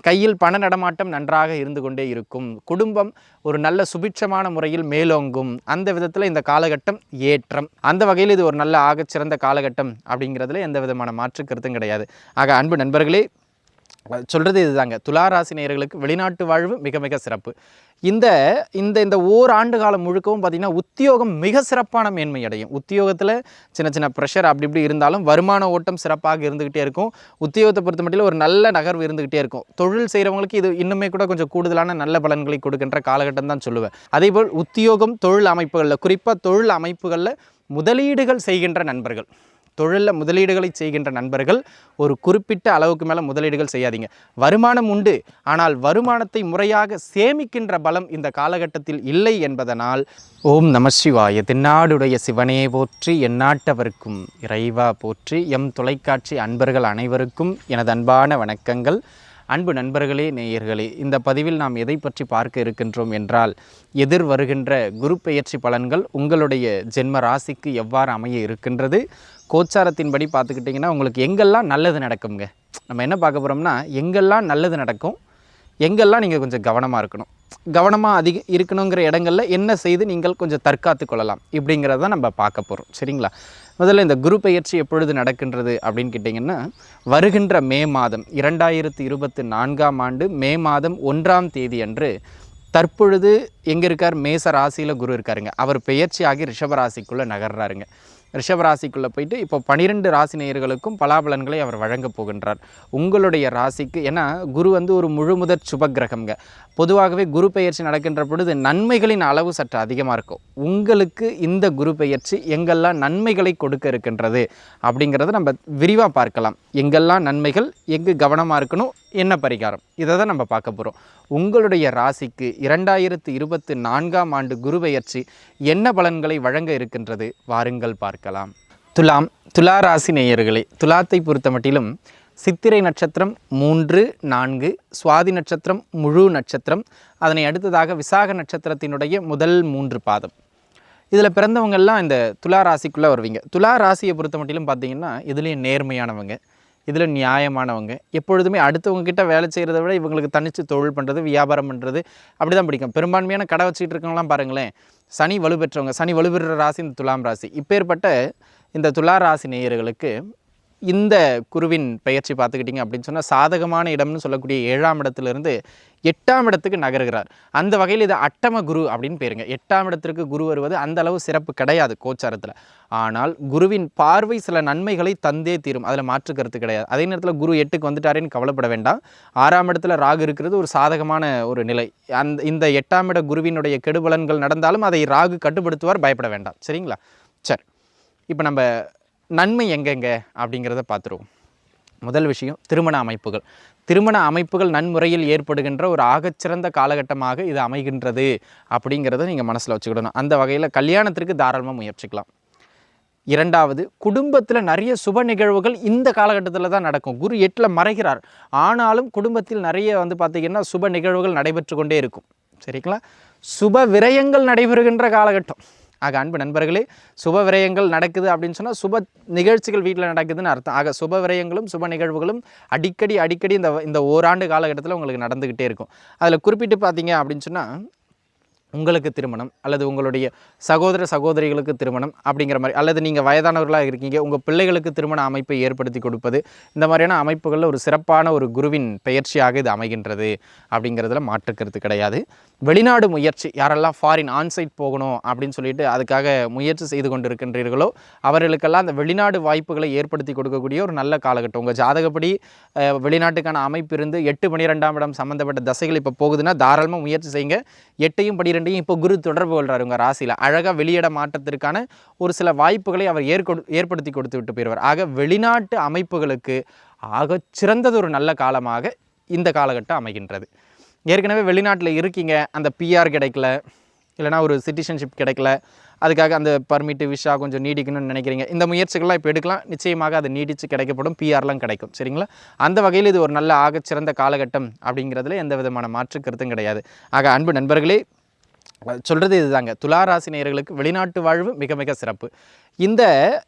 கையில் பண நடமாட்டம் நன்றாக இருந்து கொண்டே இருக்கும். குடும்பம் ஒரு நல்ல சுபிட்சமான முறையில் மேலோங்கும். அந்த விதத்தில் இந்த காலகட்டம் ஏற்றம். அந்த வகையில் இது ஒரு நல்ல ஆகச்சிறந்த காலகட்டம் அப்படிங்கிறதுல எந்த விதமான மாற்று கருத்தும் கிடையாது. ஆக அன்பு நண்பர்களே, சொல்கிறது இதுதாங்க. துளாராசி நேயர்களுக்கு வெளிநாட்டு வாழ்வு மிக மிக சிறப்பு. இந்த இந்த இந்த ஓராண்டு காலம் முழுக்கவும் பார்த்திங்கன்னா உத்தியோகம் மிக சிறப்பான மேன்மை அடையும். உத்தியோகத்தில் சின்ன சின்ன ப்ரெஷர் அப்படி இப்படி இருந்தாலும் வருமான ஓட்டம் சிறப்பாக இருந்துக்கிட்டே இருக்கும். உத்தியோகத்தை பொறுத்த மட்டும் ஒரு நல்ல நகர்வு இருந்துக்கிட்டே இருக்கும். தொழில் செய்கிறவங்களுக்கு இது இன்னுமே கூட கொஞ்சம் கூடுதலான நல்ல பலன்களை கொடுக்கின்ற காலகட்டம் தான் சொல்லுவேன். அதேபோல் உத்தியோகம் தொழில் அமைப்புகளில், குறிப்பாக தொழில் அமைப்புகளில் முதலீடுகள் செய்கின்ற நண்பர்கள், தொழிலில் முதலீடுகளை செய்கின்ற நண்பர்கள் ஒரு குறிப்பிட்ட அளவுக்கு மேலே முதலீடுகள் செய்யாதீங்க. வருமானம் உண்டு, ஆனால் வருமானத்தை முறையாக சேமிக்கின்ற பலம் இந்த காலகட்டத்தில் இல்லை என்பதனால் ஓம் நம சிவாய. தென்னாடுடைய சிவனே போற்றி, எந்நாட்டவர்க்கும் இறைவா போற்றி. எம் தொலைக்காட்சி அன்பர்கள் அனைவருக்கும் எனது அன்பான வணக்கங்கள். அன்பு நண்பர்களே, நேயர்களே, இந்த பதிவில் நாம் எதை பற்றி பார்க்க இருக்கின்றோம் என்றால், எதிர் வருகின்ற குரு பெயர்ச்சி பலன்கள் உங்களுடைய ஜென்ம ராசிக்கு எவ்வாறு அமைய இருக்கின்றது. கோச்சாரத்தின்படி பார்த்துக்கிட்டிங்கன்னா உங்களுக்கு எங்கெல்லாம் நல்லது நடக்குங்க. நம்ம என்ன பார்க்க போகிறோம்னா, எங்கெல்லாம் நல்லது நடக்கும், எங்கெல்லாம் நீங்கள் கொஞ்சம் கவனமாக இருக்கணும், கவனமாக இருக்கணுங்கிற இடங்களில் என்ன செய்து நீங்கள் கொஞ்சம் தற்காத்து கொள்ளலாம் இப்படிங்கிறத நம்ம பார்க்க போகிறோம். சரிங்களா? முதல்ல இந்த குரு பெயர்ச்சி எப்பொழுது நடக்கின்றது அப்படின்னு கேட்டிங்கன்னா, வருகின்ற மே மாதம் 2024ஆம் ஆண்டு மே மாதம் 1ஆம் தேதி அன்று தற்பொழுது எங்கே இருக்கார்? மேச ராசியில் குரு இருக்காருங்க. அவர் பெயர்ச்சியாகி ரிஷபராசிக்குள்ளே நகர்றாருங்க. ரிஷபராசிக்குள்ளே போயிட்டு இப்போ 12 ராசி நேயர்களுக்கும் பலாபலன்களை அவர் வழங்கப் போகின்றார். உங்களுடைய ராசிக்கு, ஏன்னா குரு ஒரு முழுமுதற் சுபகிரகம்ங்க. பொதுவாகவே குரு பெயர்ச்சி நடக்கின்ற பொழுது நன்மைகளின் அளவு சற்று அதிகமாக இருக்கும். உங்களுக்கு இந்த குரு பெயர்ச்சி எங்கெல்லாம் நன்மைகளை கொடுக்க இருக்கின்றது அப்படிங்கிறத நம்ம விரிவாக பார்க்கலாம். எங்கெல்லாம் நன்மைகள், எங்கு கவனமாக இருக்கணும், என்ன பரிகாரம், இதை தான் நம்ம பார்க்க போகிறோம். உங்களுடைய ராசிக்கு 2024ஆம் ஆண்டு குரு பெயர்ச்சி என்ன பலன்களை வழங்க இருக்கின்றது, வாருங்கள் பார்க்கலாம். துலா ராசி நேயர்களே, துலாத்தை பொறுத்த மட்டிலும் சித்திரை நட்சத்திரம் 3, 4, சுவாதி நட்சத்திரம் முழு நட்சத்திரம், அதனை அடுத்ததாக விசாக நட்சத்திரத்தினுடைய முதல் 3 பாதம், இதில் பிறந்தவங்கெல்லாம் இந்த துலா ராசிக்குள்ளே வருவீங்க. துலா ராசியை பொறுத்த மட்டிலும் பார்த்தீங்கன்னா இதுலேயும் நேர்மையானவங்க, இதில் நியாயமானவங்க, எப்பொழுதுமே அடுத்தவங்க கிட்ட வேலை செய்கிறத விட இவங்களுக்கு தனித்து தொழில் பண்ணுறது, வியாபாரம் பண்ணுறது அப்படி தான் பிடிக்கும். பெரும்பான்மையான கடை வச்சுக்கிட்டு இருக்கவங்களாம் பாருங்களேன், சனி வலுப்பெற்றவங்க, சனி வலுப்பெற்ற ராசி இந்த துலாம் ராசி. இப்பேற்பட்ட இந்த துலா ராசி நேயர்களுக்கு இந்த குருவின் பெயர்ச்சி பார்த்துக்கிட்டிங்க அப்படின்னு சொன்னால் சாதகமான இடம்னு சொல்லக்கூடிய 7ஆம் இடத்துலேருந்து 8ஆம் இடத்துக்கு நகர்கிறார். அந்த வகையில் இது அட்டம குரு அப்படின்னு பேருங்க. 8ஆம் இடத்திற்கு குரு வருவது அந்த அளவு சிறப்பு கிடையாது கோச்சாரத்தில். ஆனால் குருவின் பார்வை சில நன்மைகளை தந்தே தீரும், அதில் மாற்று கருத்து கிடையாது. அதே நேரத்தில் குரு 8க்கு வந்துட்டாரேன்னு கவலைப்பட வேண்டாம். 6ஆம் இடத்துல ராகு இருக்கிறது ஒரு சாதகமான ஒரு நிலை. இந்த 8ஆம் இட குருவினுடைய கெடுபலன்கள் நடந்தாலும் அதை ராகு கட்டுப்படுத்துவார், பயப்பட வேண்டாம். சரிங்களா? சரி, இப்போ நம்ம நன்மை எங்கெங்க அப்படிங்கிறத பார்த்துருவோம். முதல் விஷயம், திருமண அமைப்புகள். திருமண அமைப்புகள் நன்முறையில் ஏற்படுகின்ற ஒரு ஆகச்சிறந்த காலகட்டமாக இது அமைகின்றது அப்படிங்கிறத நீங்கள் மனசில் வச்சுக்கிடணும். அந்த வகையில் கல்யாணத்திற்கு தாராளமாக முயற்சிக்கலாம். 2வது, குடும்பத்தில் நிறைய சுப நிகழ்வுகள் இந்த காலகட்டத்தில் தான் நடக்கும். குரு 8ல் மறைகிறார், ஆனாலும் குடும்பத்தில் நிறைய பார்த்திங்கன்னா சுப நிகழ்வுகள் நடைபெற்று கொண்டே இருக்கும். சரிங்களா? சுப விரயங்கள் நடைபெறுகின்ற காலகட்டம். ஆக அன்பு நண்பர்களே, சுப விரயங்கள் நடக்குது அப்படின்னு சொன்னால் சுப நிகழ்ச்சிகள் வீட்டில் நடக்குதுன்னு அர்த்தம். ஆக சுப விரயங்களும் சுப நிகழ்வுகளும் அடிக்கடி இந்த ஓராண்டு காலகட்டத்தில் உங்களுக்கு நடந்துக்கிட்டே இருக்கும். அதில் குறிப்பிட்டு பார்த்தீங்க அப்படின்னு சொன்னால், உங்களுக்கு திருமணம் அல்லது உங்களுடைய சகோதர சகோதரிகளுக்கு திருமணம் அப்படிங்கிற மாதிரி, அல்லது நீங்கள் வயதானவர்களாக இருக்கீங்க, உங்கள் பிள்ளைகளுக்கு திருமண அமைப்பை ஏற்படுத்தி கொடுப்பது, இந்த மாதிரியான அமைப்புகளில் ஒரு சிறப்பான ஒரு குருவின் பெயர்ச்சியாக இது அமைகின்றது அப்படிங்கிறதுல மாற்றுக்கிறது கிடையாது. வெளிநாடு முயற்சி, யாரெல்லாம் ஃபாரின் ஆன்சைட் போகணும் அப்படின்னு சொல்லிட்டு அதுக்காக முயற்சி செய்து கொண்டிருக்கின்றீர்களோ அவர்களுக்கெல்லாம் அந்த வெளிநாடு வாய்ப்புகளை ஏற்படுத்தி கொடுக்கக்கூடிய ஒரு நல்ல காலகட்டம். உங்கள் ஜாதகப்படி வெளிநாட்டுக்கான அமைப்பு இருந்து 8, 12ஆம் இடம் சம்மந்தப்பட்ட தசைகள் இப்போ போகுதுன்னா தாராளமாக முயற்சி செய்யுங்க. 8யும் 12 இப்போ குரு தொடர்பு கொள்கிறார் உங்கள் ராசியில். அழகாக வெளியிட மாற்றத்திற்கான ஒரு சில வாய்ப்புகளை அவர் ஏற்படுத்தி கொடுத்து விட்டு போயிடுவார். ஆக வெளிநாட்டு அமைப்புகளுக்கு ஆக சிறந்தது ஒரு நல்ல காலமாக இந்த காலகட்டம் அமைகின்றது. ஏற்கனவே வெளிநாட்டில் இருக்கீங்க, அந்த பிஆர் கிடைக்கல, இல்லைனா ஒரு சிட்டிசன்ஷிப் கிடைக்கல, அதுக்காக அந்த பர்மிட்டு விஷா கொஞ்சம் நீடிக்கணும்னு நினைக்கிறீங்க, இந்த முயற்சிகள்லாம் இப்போ எடுக்கலாம். நிச்சயமாக அது நீடித்து கிடைக்கப்படும், பிஆர்லாம் கிடைக்கும். சரிங்களா? அந்த வகையில் இது ஒரு நல்ல ஆகச்சிறந்த காலகட்டம் அப்படிங்கிறதுல எந்த விதமான மாற்று கருத்தும் கிடையாது. ஆக அன்பு நண்பர்களே, சொல்கிறது இதுதாங்க. துலா ராசி நேயர்களுக்கு வெளிநாட்டு வாழ்வு மிக மிக சிறப்பு. இந்த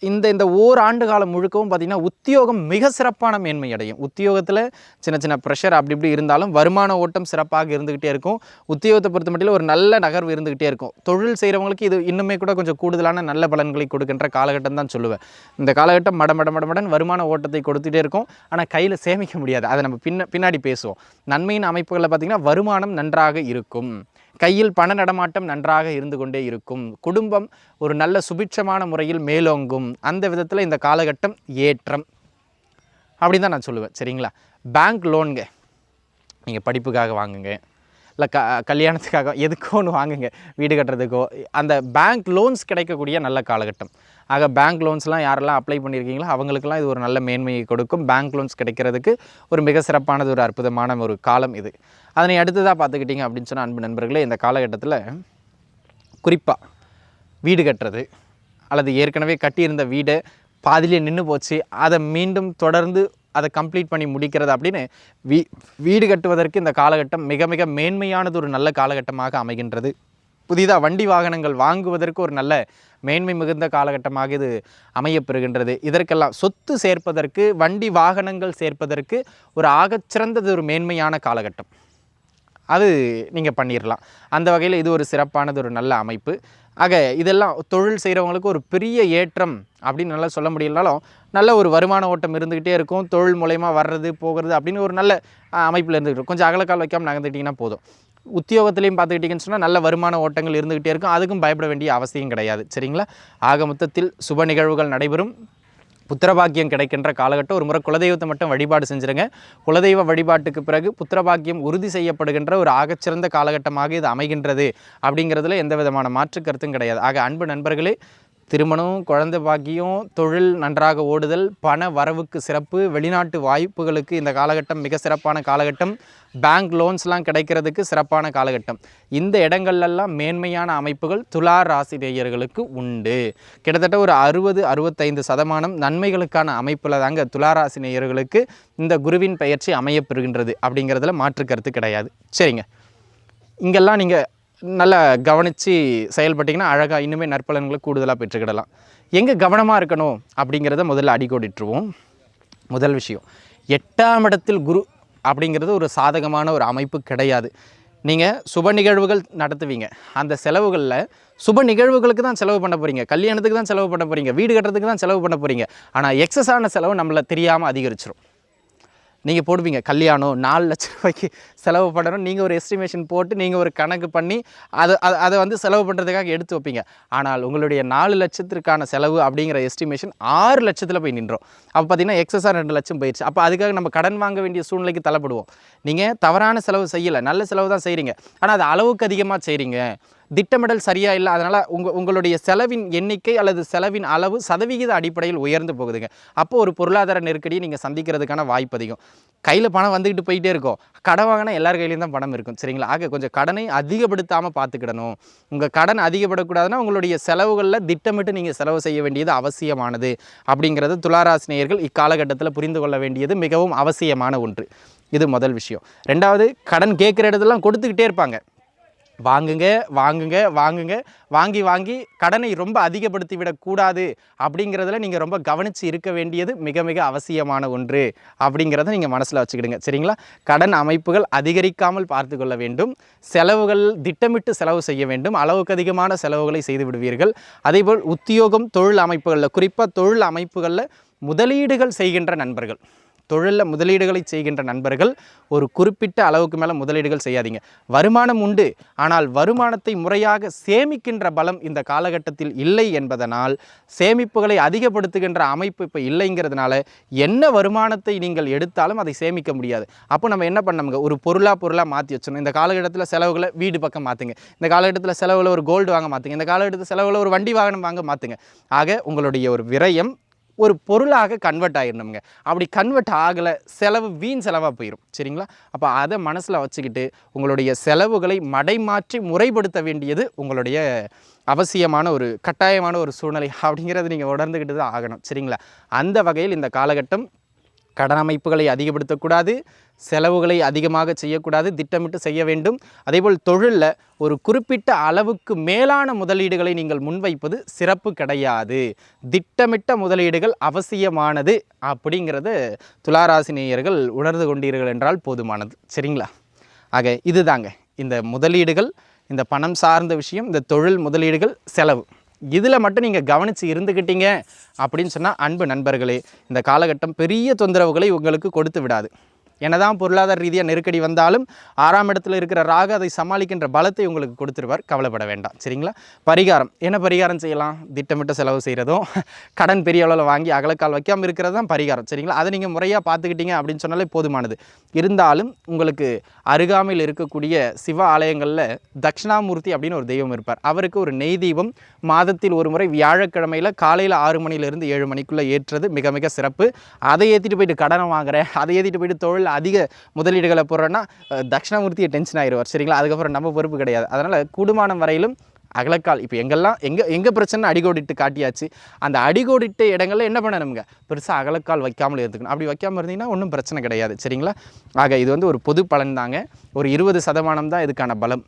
இந்த இந்த ஓராண்டு காலம் முழுக்கவும் பார்த்திங்கன்னா உத்தியோகம் மிக சிறப்பான மேன்மை அடையும். உத்தியோகத்தில் சின்ன சின்ன ப்ரெஷர் அப்படி இப்படி இருந்தாலும் வருமான ஓட்டம் சிறப்பாக இருந்துக்கிட்டே இருக்கும். உத்தியோகத்தை பொறுத்த மட்டும் ஒரு நல்ல நகர்வு இருந்துக்கிட்டே இருக்கும். தொழில் செய்கிறவங்களுக்கு இது இன்னுமே கூட கொஞ்சம் கூடுதலான நல்ல பலன்களை கொடுக்கின்ற காலகட்டம் தான் சொல்லுவேன். இந்த காலகட்டம் மடமடன் வருமான ஓட்டத்தை கொடுத்துட்டே இருக்கும். ஆனால் கையில் சேமிக்க முடியாது. அதை நம்ம பின்னாடி பேசுவோம். நன்மையின் அமைப்புகளில் பார்த்திங்கன்னா வருமானம் நன்றாக இருக்கும். கையில் பண நடமாட்டம் நன்றாக இருந்து கொண்டே இருக்கும். குடும்பம் ஒரு நல்ல சுபிட்சமான முறையில் மேலோங்கும். அந்த விதத்தில் இந்த காலகட்டம் ஏற்றம் அப்படி தான் நான் சொல்லுவேன். சரிங்களா? பேங்க் லோனுங்க, நீங்கள் படிப்புக்காக வாங்குங்க, இல்லை கல்யாணத்துக்காக எதுக்கோ ஒன்று வாங்குங்க, வீடு கட்டுறதுக்கோ, அந்த பேங்க் லோன்ஸ் கிடைக்கக்கூடிய நல்ல காலகட்டம். ஆக பேங்க் லோன்ஸ்லாம் யாரெல்லாம் அப்ளை பண்ணியிருக்கீங்களோ அவங்களுக்கெல்லாம் இது ஒரு நல்ல மேன்மையை கொடுக்கும். பேங்க் லோன்ஸ் கிடைக்கிறதுக்கு ஒரு மிக சிறப்பானது, ஒரு அற்புதமான ஒரு காலம் இது. அதனை அடுத்ததாக பார்த்துக்கிட்டிங்க அப்படின்னு சொன்னால் அன்பு நண்பர்களே, இந்த காலகட்டத்தில் குறிப்பாக வீடு கட்டுறது அல்லது ஏற்கனவே கட்டியிருந்த வீடை பாதிலே நின்று போச்சு, அதை மீண்டும் தொடர்ந்து அதை கம்ப்ளீட் பண்ணி முடிக்கிறது அப்படின்னு வீடு கட்டுவதற்கு இந்த காலகட்டம் மிக மிக மேன்மையானது, ஒரு நல்ல காலகட்டமாக அமைகின்றது. புதிதாக வண்டி வாகனங்கள் வாங்குவதற்கு ஒரு நல்ல மேன்மை மிகுந்த காலகட்டமாக இது அமையப்பெறுகின்றது. இதற்கெல்லாம் சொத்து சேர்ப்பதற்கு, வண்டி வாகனங்கள் சேர்ப்பதற்கு ஒரு ஆகச்சிறந்தது ஒரு மேன்மையான காலகட்டம். அது நீங்கள் பண்ணிடலாம். அந்த வகையில் இது ஒரு சிறப்பானது, ஒரு நல்ல அமைப்பு. ஆக இதெல்லாம் தொழில் செய்கிறவங்களுக்கு ஒரு பெரிய ஏற்றம் அப்படின்னு நல்லா சொல்ல முடியலனாலும் நல்ல ஒரு வருமான ஓட்டம் இருந்துக்கிட்டே இருக்கும். தொழில் மூலயமா வர்றது போகிறது அப்படின்னு ஒரு நல்ல அமைப்பில் இருந்துக்கிட்டு கொஞ்சம் அகலக்கால் வைக்காமல் நகர்ந்துக்கிட்டிங்கன்னா போதும். உத்தியோகத்திலையும் பார்த்துக்கிட்டிங்கன்னு சொன்னால் நல்ல வருமான ஓட்டங்கள் இருந்துக்கிட்டே இருக்கும். அதுக்கும் பயப்பட வேண்டிய அவசியம் கிடையாது. சரிங்களா? ஆக மொத்தத்தில் சுப நிகழ்வுகள் நடைபெறும். புத்திரபாக்கியம் கிடைக்கின்ற காலகட்டம். ஒரு முறை குலதெய்வத்தை மட்டும் வழிபாடு செஞ்சுருங்க. குலதெய்வ வழிபாட்டுக்கு பிறகு புத்திரபாக்கியம் உறுதி செய்யப்படுகின்ற ஒரு ஆகச்சிறந்த காலகட்டமாக இது அமைகின்றது. அப்படிங்கிறதுல எந்த விதமான மாற்று கருத்தும் கிடையாது. ஆக அன்பு நண்பர்களே, திருமணம், குழந்தை பாக்கியம், தொழில் நன்றாக ஓடுதல், பண வரவுக்கு சிறப்பு, வெளிநாட்டு வாய்ப்புகளுக்கு இந்த காலகட்டம் மிக சிறப்பான காலகட்டம். பேங்க் லோன்ஸ்லாம் கிடைக்கிறதுக்கு சிறப்பான காலகட்டம். இந்த இடங்கள்லாம் மேன்மையான அமைப்புகள் துலா ராசி நேயர்களுக்கு உண்டு. கிட்டத்தட்ட ஒரு 60-65% நன்மைகளுக்கான அமைப்பில் தாங்க துலா ராசி நேயர்களுக்கு இந்த குருவின் பெயர்ச்சி அமையப்பெறுகின்றது. அப்படிங்கிறதுல மாற்று கருத்து கிடையாது. சரிங்க, இங்கெல்லாம் நீங்கள் நல்லா கவனித்து செயல்பட்டிங்கன்னா அழகாக இன்னுமே நற்பலன்களை கூடுதலாக பெற்றுக்கிடலாம். எங்கே கவனமாக இருக்கணும் அப்படிங்கிறத முதல்ல அடிக்கோடிட்டுருவோம். முதல் விஷயம், 8ஆம் இடத்தில் குரு அப்படிங்கிறது ஒரு சாதகமான ஒரு அமைப்பு கிடையாது. நீங்கள் சுப நிகழ்வுகள் நடத்துவீங்க, அந்த செலவுகளில் சுப நிகழ்வுகளுக்கு தான் செலவு பண்ண போகிறீங்க, கல்யாணத்துக்கு தான் செலவு பண்ண போகிறீங்க, வீடு கட்டுறதுக்கு தான் செலவு பண்ண போகிறீங்க. ஆனால் எக்ஸஸான செலவு நம்மளை தெரியாமல் அதிகரிச்சிடும். நீங்கள் போடுவீங்க, கல்யாணம் 4 லட்ச ரூபாய்க்கு செலவு பண்ணணும், நீங்கள் ஒரு எஸ்டிமேஷன் போட்டு நீங்கள் ஒரு கணக்கு பண்ணி அதை வந்து செலவு பண்ணுறதுக்காக எடுத்து வைப்பீங்க. ஆனால் உங்களுடைய 4 லட்சத்திற்கான செலவு அப்படிங்கிற எஸ்டிமேஷன் 6 லட்சத்தில் போய் நின்றோம். அப்போ பார்த்தீங்கன்னா எக்ஸஸாக 2 லட்சம் போயிடுச்சு. அப்போ அதுக்காக நம்ம கடன் வாங்க வேண்டிய சூழ்நிலைக்கு தள்ளப்படுவோம். நீங்கள் தவறான செலவு செய்யலை, நல்ல செலவு தான் செய்கிறீங்க, ஆனால் அது அளவுக்கு அதிகமாக செய்கிறீங்க. திட்டமிடல் சரியாக இல்லை. அதனால் உங்களுடைய செலவின் எண்ணிக்கை அல்லது செலவின் அளவு சதவிகித அடிப்படையில் உயர்ந்து போகுதுங்க. அப்போது ஒரு பொருளாதார நெருக்கடியை நீங்கள் சந்திக்கிறதுக்கான வாய்ப்பு அதிகம். கையில் பணம் வந்துக்கிட்டு போயிட்டே இருக்கும். கடன் வாங்கினா எல்லார் கையிலையும் தான் பணம் இருக்கும். சரிங்களா? ஆக கொஞ்சம் கடனை அதிகப்படுத்தாமல் பார்த்துக்கிடணும். உங்கள் கடன் அதிகப்படக்கூடாதுன்னா உங்களுடைய செலவுகளில் திட்டமிட்டு நீங்கள் செலவு செய்ய வேண்டியது அவசியமானது. அப்படிங்கிறது துளாராசி நேயர்கள் இக்காலகட்டத்தில் புரிந்து கொள்ள வேண்டியது மிகவும் அவசியமான ஒன்று. இது முதல் விஷயம். ரெண்டாவது, கடன் கேட்குற இடத்துலாம் கொடுத்துக்கிட்டே இருப்பாங்க. வாங்குங்க வாங்குங்க வாங்குங்க, வாங்கி வாங்கி கடனை ரொம்ப அதிகப்படுத்தி விடக்கூடாது. அப்படிங்கிறதுல நீங்கள் ரொம்ப கவனித்து இருக்க வேண்டியது மிக மிக அவசியமான ஒன்று. அப்படிங்கிறத நீங்கள் மனசில் வச்சுக்கிடுங்க. சரிங்களா? கடன் அமைப்புகள் அதிகரிக்காமல் பார்த்து கொள்ள வேண்டும். செலவுகள் திட்டமிட்டு செலவு செய்ய வேண்டும். அளவுக்கு அதிகமான செலவுகளை செய்து விடுவீர்கள். அதேபோல் உத்தியோகம், தொழில் அமைப்புகளில், குறிப்பாக தொழில் அமைப்புகளில் முதலீடுகள் செய்கின்ற நண்பர்கள், தொழிலில் முதலீடுகளை செய்கின்ற நண்பர்கள் ஒரு குறிப்பிட்ட அளவுக்கு மேலே முதலீடுகள் செய்யாதீங்க. வருமானம் உண்டு, ஆனால் வருமானத்தை முறையாக சேமிக்கின்ற பலம் இந்த காலகட்டத்தில் இல்லை என்பதனால் சேமிப்புகளை அதிகப்படுத்துகின்ற அமைப்பு இப்போ இல்லைங்கிறதுனால என்ன வருமானத்தை நீங்கள் எடுத்தாலும் அதை சேமிக்க முடியாது. அப்போ நம்ம என்ன பண்ணோங்க, ஒரு பொருளாக மாற்றி வச்சணும். இந்த காலகட்டத்தில் செலவுகளை வீடு பக்கம் மாற்றுங்க, இந்த காலகட்டத்தில் செலவில் ஒரு கோல்டு வாங்க மாற்றுங்க, இந்த காலகட்டத்தில் செலவில் ஒரு வண்டி வாகனம் வாங்க மாற்றுங்க. ஆக உங்களுடைய ஒரு விரயம் ஒரு பொருளாக கன்வெர்ட் ஆகிடணுங்க. அப்படி கன்வெர்ட் ஆகலை, செலவு வீண் செலவாக போயிடும். சரிங்களா? அப்போ அதை மனசில் வச்சுக்கிட்டு உங்களுடைய செலவுகளை மடைமாற்றி முறைப்படுத்த வேண்டியது உங்களுடைய அவசியமான ஒரு கட்டாயமான ஒரு சூழ்நிலை. அப்படிங்கிறது நீங்கள் உணர்ந்துக்கிட்டு தான் ஆகணும். சரிங்களா? அந்த வகையில் இந்த காலகட்டம் கடன் அமைப்புகளை அதிகப்படுத்தக்கூடாது, செலவுகளை அதிகமாக செய்யக்கூடாது, திட்டமிட்டு செய்ய வேண்டும். அதேபோல் தொழிலில் ஒரு குறிப்பிட்ட அளவுக்கு மேலான முதலீடுகளை நீங்கள் முன்வைப்பது சிறப்பு கிடையாது. திட்டமிட்ட முதலீடுகள் அவசியமானது அப்படிங்கிறத துளாராசி நேயர்கள் உணர்ந்து கொண்டீர்கள் என்றால் போதுமானது. சரிங்களா? ஆக இதுதாங்க இந்த முதலீடுகள், இந்த பணம் சார்ந்த விஷயம், இந்த தொழில் முதலீடுகள், செலவு, இதில் மட்டும் நீங்கள் கவனித்து இருந்துக்கிட்டீங்க அப்படின்னு சொன்னால் அன்பு நண்பர்களே, இந்த காலகட்டம் பெரிய தொந்தரவுகளை உங்களுக்கு கொடுத்து விடாது. என்னதான் பொருளாதார ரீதியாக நெருக்கடி வந்தாலும் 6ஆம் இடத்துல இருக்கிற ராகு அதை சமாளிக்கின்ற பலத்தை உங்களுக்கு கொடுத்துருவார். கவலைப்பட வேண்டாம். சரிங்களா? பரிகாரம் என்ன பரிகாரம் செய்யலாம்? திட்டமிட்ட செலவு செய்கிறதும், கடன் பெரிய அளவில் வாங்கி அகலக்கால் வைக்காமல் இருக்கிறது தான் பரிகாரம். சரிங்களா? அதை நீங்கள் முறையாக பார்த்துக்கிட்டீங்க அப்படின்னு சொன்னாலே போதுமானது. இருந்தாலும் உங்களுக்கு அருகாமையில் இருக்கக்கூடிய சிவ ஆலயங்களில் தட்சிணாமூர்த்தி அப்படின்னு ஒரு தெய்வம் இருப்பார். அவருக்கு ஒரு நெய் தீபம் மாதத்தில் ஒரு முறை வியாழக்கிழமையில் காலையில் 6 மணியிலிருந்து 7 மணிக்குள்ளே ஏற்றுறது மிக மிக சிறப்பு. அதை ஏற்றிட்டு போயிட்டு கடனை வாங்குறேன், அதை ஏற்றிட்டு போயிட்டு தொழில் அதிக முதலீடுகளை போடுறேன்னா தட்சிணாமூர்த்தியை டென்ஷன் ஆயிடுவார். சரிங்களா? அதுக்கப்புறம் நம்ம பொறுப்பு கிடையாது. அதனால் கூடுமானம் வரையிலும் அகலக்கால், இப்போ எங்கெல்லாம் எங்கே பிரச்சனை அடிகோடிட்டு காட்டியாச்சு, அந்த அடிகோடிட்ட இடங்களில் என்ன பண்ணணுங்க, பெருசாக அகலக்கால் வைக்காமல் இருந்துக்கணும். அப்படி வைக்காமல் இருந்தீங்கன்னா ஒன்றும் பிரச்சனை கிடையாது. சரிங்களா? ஆக இது வந்து ஒரு பொது பலன் தாங்க. ஒரு 20% தான் இதுக்கான பலம்.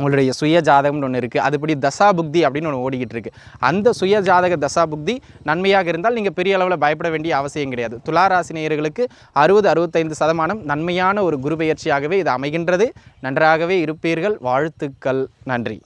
உங்களுடைய சுய ஜாதகம்னு ஒன்று இருக்குது, அதுபடி தசாபுக்தி அப்படின்னு ஒன்று ஓடிக்கிட்டு இருக்குது. அந்த சுய ஜாதக தசாபுக்தி நன்மையாக இருந்தால் நீங்கள் பெரிய அளவில் பயப்பட வேண்டிய அவசியம் கிடையாது. துளாராசி நேயர்களுக்கு 60-65% நன்மையான ஒரு குரு பெயர்ச்சியாகவே இது அமைகின்றது. நன்றாகவே இருப்பீர்கள். வாழ்த்துக்கள். நன்றி.